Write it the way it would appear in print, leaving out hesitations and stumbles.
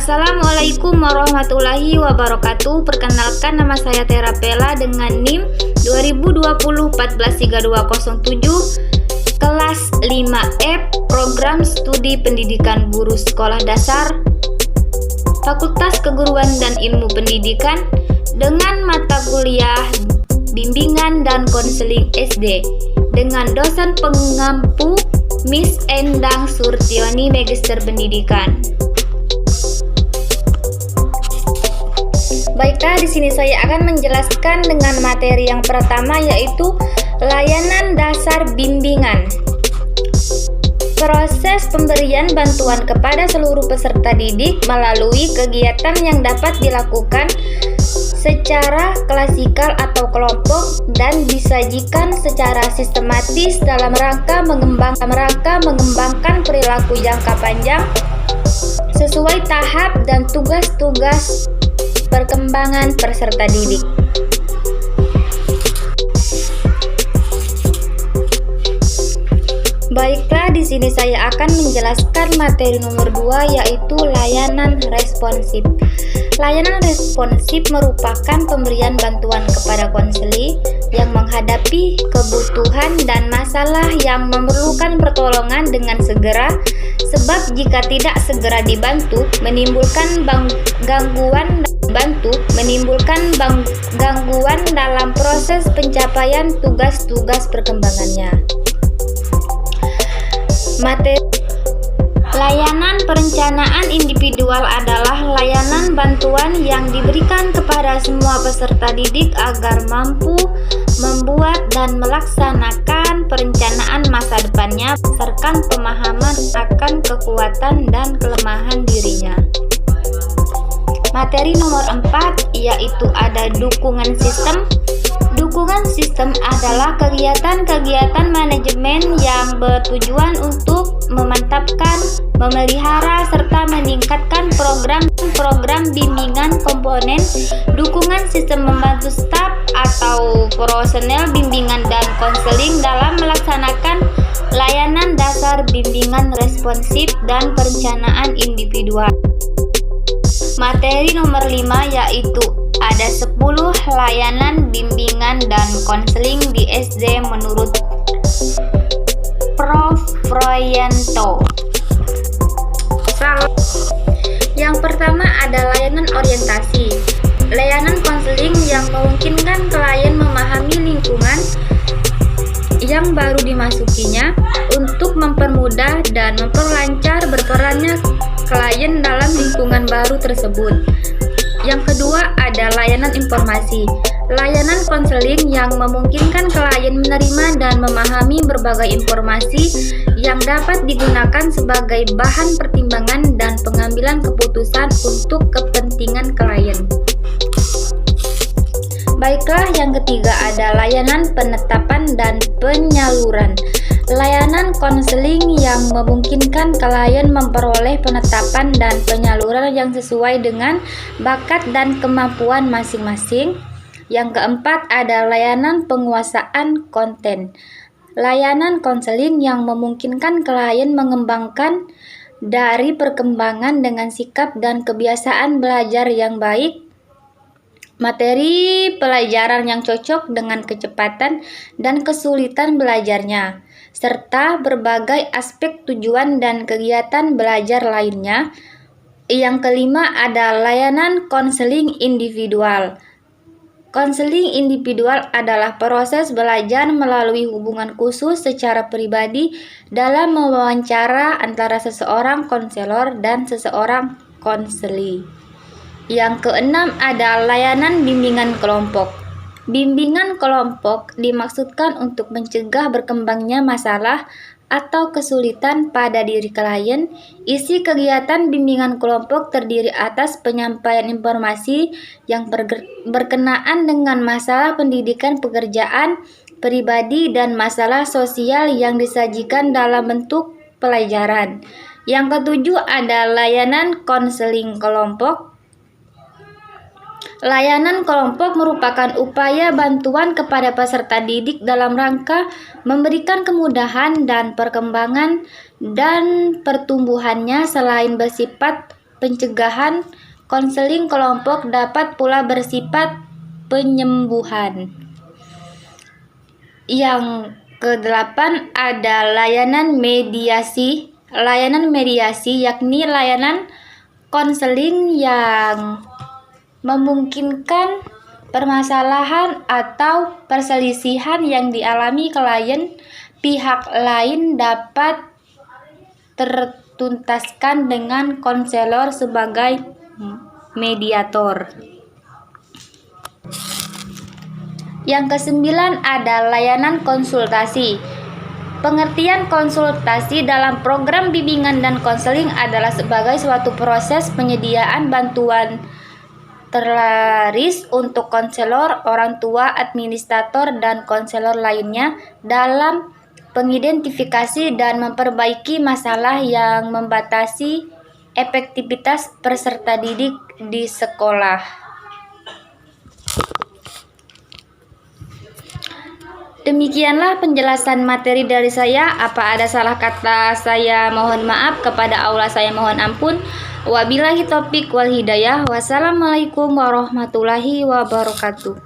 Assalamualaikum warahmatullahi wabarakatuh. Perkenalkan, nama saya Terapela dengan NIM 2020-143207, kelas 5F, program studi pendidikan guru sekolah dasar, Fakultas Keguruan dan Ilmu Pendidikan, dengan mata kuliah bimbingan dan konseling SD, dengan dosen pengampu Miss Endang Surtioni, Magister Pendidikan. Baiklah, di sini saya akan menjelaskan dengan materi yang pertama, yaitu layanan dasar bimbingan. Proses pemberian bantuan kepada seluruh peserta didik melalui kegiatan yang dapat dilakukan secara klasikal atau kelompok dan disajikan secara sistematis dalam rangka mengembangkan perilaku jangka panjang sesuai tahap dan tugas-tugas perkembangan peserta didik. Baiklah, di sini saya akan menjelaskan materi nomor 2, yaitu layanan responsif. Layanan responsif merupakan pemberian bantuan kepada konseli yang menghadapi kebutuhan dan masalah yang memerlukan pertolongan dengan segera, sebab jika tidak segera dibantu menimbulkan gangguan dalam proses pencapaian tugas-tugas perkembangannya. Materi layanan perencanaan individual adalah layanan bantuan yang diberikan kepada semua peserta didik agar mampu membuat dan melaksanakan perencanaan masa depannya berdasarkan pemahaman akan kekuatan dan kelemahan dirinya. Materi nomor 4, yaitu ada dukungan sistem. Dukungan sistem adalah kegiatan-kegiatan manajemen yang bertujuan untuk memantapkan, memelihara, serta meningkatkan program bimbingan. Komponen dukungan sistem membantu staf atau personel bimbingan dan konseling dalam melaksanakan layanan dasar bimbingan responsif dan perencanaan individual. Materi nomor 5, yaitu ada 10 layanan bimbingan dan konseling di SD menurut Prof. Royanto. Yang pertama ada layanan orientasi. Layanan konseling yang memungkinkan klien memahami lingkungan yang baru dimasukinya untuk mempermudah dan memperlancar berperannya klien dalam lingkungan baru tersebut. Yang kedua ada layanan informasi. Layanan konseling yang memungkinkan klien menerima dan memahami berbagai informasi yang dapat digunakan sebagai bahan pertimbangan dan pengambilan keputusan untuk kepentingan klien. Baiklah, yang ketiga ada layanan penetapan dan penyaluran. Layanan konseling yang memungkinkan klien memperoleh penetapan dan penyaluran yang sesuai dengan bakat dan kemampuan masing-masing. Yang keempat ada layanan penguasaan konten. Layanan konseling yang memungkinkan klien mengembangkan dari perkembangan dengan sikap dan kebiasaan belajar yang baik, materi pelajaran yang cocok dengan kecepatan dan kesulitan belajarnya, serta berbagai aspek tujuan dan kegiatan belajar lainnya. Yang kelima ada layanan konseling individual. Konseling individual adalah proses belajar melalui hubungan khusus secara pribadi dalam mewawancara antara seseorang konselor dan seseorang konseli. Yang keenam ada layanan bimbingan kelompok. Bimbingan kelompok dimaksudkan untuk mencegah berkembangnya masalah atau kesulitan pada diri klien. Isi kegiatan bimbingan kelompok terdiri atas penyampaian informasi yang berkenaan dengan masalah pendidikan, pekerjaan, pribadi, dan masalah sosial yang disajikan dalam bentuk pelajaran. Yang ketujuh ada layanan konseling kelompok. Layanan kelompok merupakan upaya bantuan kepada peserta didik dalam rangka memberikan kemudahan dan perkembangan dan pertumbuhannya selain bersifat pencegahan. Konseling kelompok dapat pula bersifat penyembuhan. Yang kedelapan ada layanan mediasi. Layanan mediasi yakni layanan konseling yang memungkinkan permasalahan atau perselisihan yang dialami klien pihak lain dapat tertuntaskan dengan konselor sebagai mediator. Yang kesembilan ada layanan konsultasi. Pengertian konsultasi dalam program bimbingan dan konseling adalah sebagai suatu proses penyediaan bantuan terlaris untuk konselor, orang tua, administrator, dan konselor lainnya dalam pengidentifikasi dan memperbaiki masalah yang membatasi efektivitas peserta didik di sekolah. Demikianlah penjelasan materi dari saya. Apa ada salah kata saya mohon maaf, kepada Allah saya mohon ampun. Wabillahi taufiq wal hidayah. Wassalamualaikum warahmatullahi wabarakatuh.